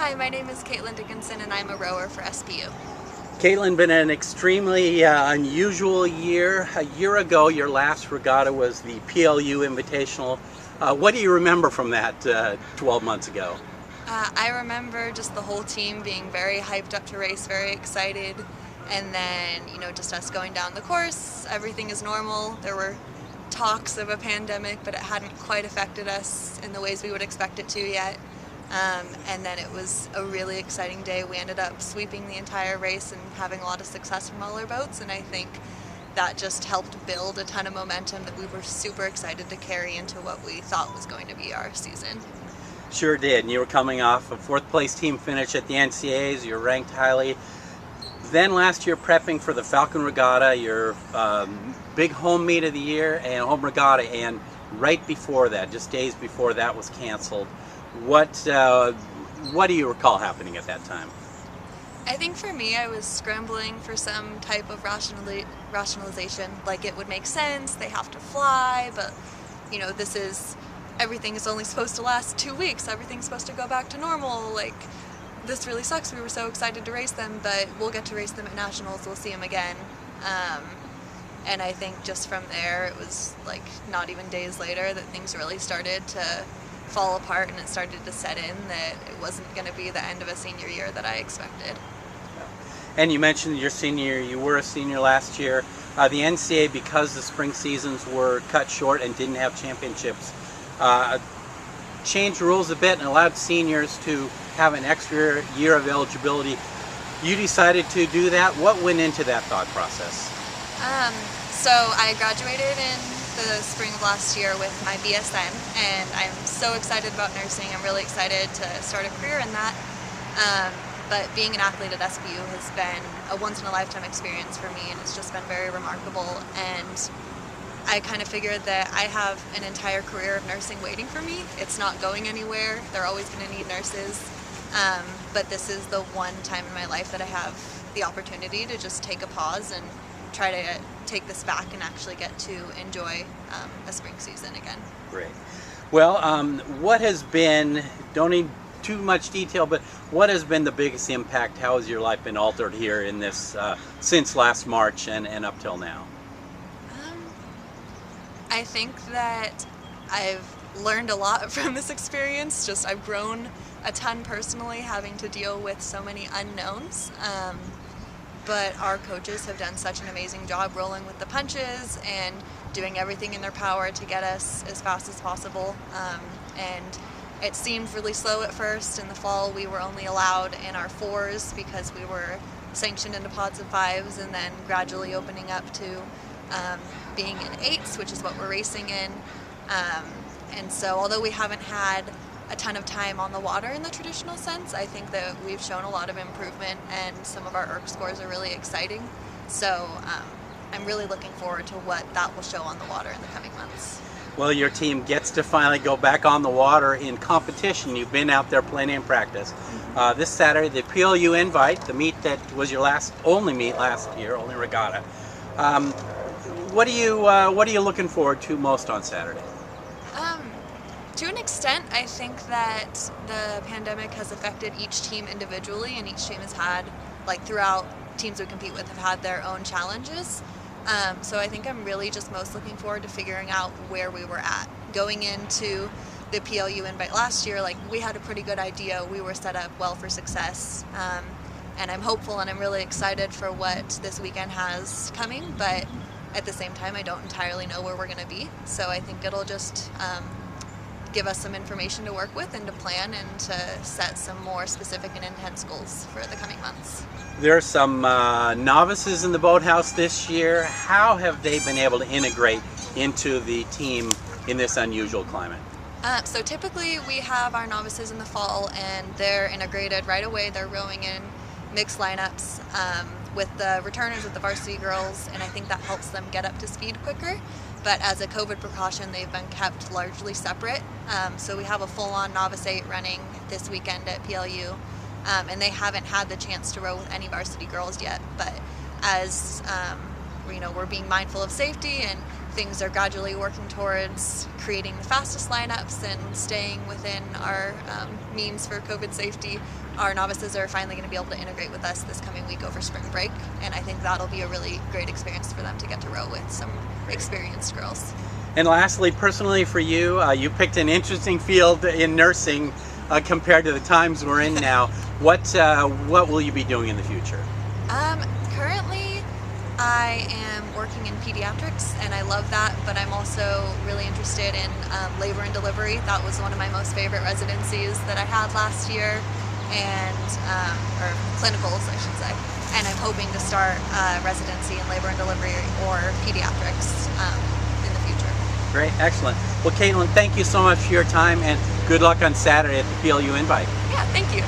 Hi, my name is Kaitlin Dickinson and I'm a rower for SPU. Kaitlin, been an extremely unusual year. A year ago, your last regatta was the PLU Invitational. What do you remember from that 12 months ago? I remember just the whole team being very hyped up to race, very excited, and then, just us going down the course. Everything is normal. There were talks of a pandemic, but it hadn't quite affected us in the ways we would expect it to yet. And then it was a really exciting day. We ended up sweeping the entire race and having a lot of success from all our boats, and I think that just helped build a ton of momentum that we were super excited to carry into what we thought was going to be our season. Sure did. And you were coming off a fourth place team finish at the NCAAs. You're ranked highly. Then last year prepping for the Falcon Regatta, your big home meet of the year and home regatta, and right before that, just days before that was canceled. What do you recall happening at that time? I think for me, I was scrambling for some type of rationalization. Like, it would make sense, they have to fly, but everything is only supposed to last 2 weeks. Everything's supposed to go back to normal. Like, this really sucks. We were so excited to race them, but we'll get to race them at nationals. We'll see them again. And I think just from there, it was like not even days later that things really started to fall apart, and it started to set in that it wasn't going to be the end of a senior year that I expected. And you mentioned your senior year. You were a senior last year. The NCAA, because the spring seasons were cut short and didn't have championships, changed rules a bit and allowed seniors to have an extra year of eligibility. You decided to do that. What went into that thought process? So I graduated in the spring of last year with my BSN, and I'm so excited about nursing. I'm really excited to start a career in that. But being an athlete at SPU has been a once-in-a-lifetime experience for me, and it's just been very remarkable. And I kind of figured that I have an entire career of nursing waiting for me. It's not going anywhere. They're always going to need nurses. But this is the one time in my life that I have the opportunity to just take a pause and try to take this back and actually get to enjoy a spring season again. Great. Well, what has been, don't need too much detail, but what has been the biggest impact? How has your life been altered here in this, since last March and up till now? I think that I've learned a lot from this experience. I've grown a ton personally, having to deal with so many unknowns. But our coaches have done such an amazing job rolling with the punches and doing everything in their power to get us as fast as possible. And it seemed really slow at first. In the fall, we were only allowed in our 4s because we were sanctioned into pods of 5s, and then gradually opening up to being in 8s, which is what we're racing in. And so although we haven't had a ton of time on the water in the traditional sense, I think that we've shown a lot of improvement, and some of our ERC scores are really exciting. So I'm really looking forward to what that will show on the water in the coming months. Well, your team gets to finally go back on the water in competition. You've been out there playing in practice. This Saturday, the PLU Invite, the meet that was your only meet last year, only regatta. What are you looking forward to most on Saturday? To an extent, I think that the pandemic has affected each team individually, and each team has had, throughout, teams we compete with have had their own challenges. So I think I'm really just most looking forward to figuring out where we were at. Going into the PLU Invite last year, we had a pretty good idea. We were set up well for success. And I'm hopeful, and I'm really excited for what this weekend has coming, but at the same time, I don't entirely know where we're going to be. So I think it'll just give us some information to work with and to plan and to set some more specific and intense goals for the coming months. There are some novices in the boathouse this year. How have they been able to integrate into the team in this unusual climate? So typically we have our novices in the fall, and they're integrated right away. They're rowing in mixed lineups with the returners, with the varsity girls, and I think that helps them get up to speed quicker. But as a COVID precaution, they've been kept largely separate. So we have a full-on Novice 8 running this weekend at PLU, and they haven't had the chance to row with any varsity girls yet. But as we're being mindful of safety, and things are gradually working towards creating the fastest lineups and staying within our means for COVID safety. Our novices are finally going to be able to integrate with us this coming week over spring break, and I think that'll be a really great experience for them to get to row with some experienced girls. And lastly, personally for you, you picked an interesting field in nursing compared to the times we're in now. What will you be doing in the future? Currently, I am working in pediatrics, and I love that, but I'm also really interested in labor and delivery. That was one of my most favorite residencies that I had last year, and or clinicals, I should say. And I'm hoping to start residency in labor and delivery or pediatrics in the future. Great, excellent. Well, Kaitlin, thank you so much for your time, and good luck on Saturday at the PLU Invite. Yeah, thank you.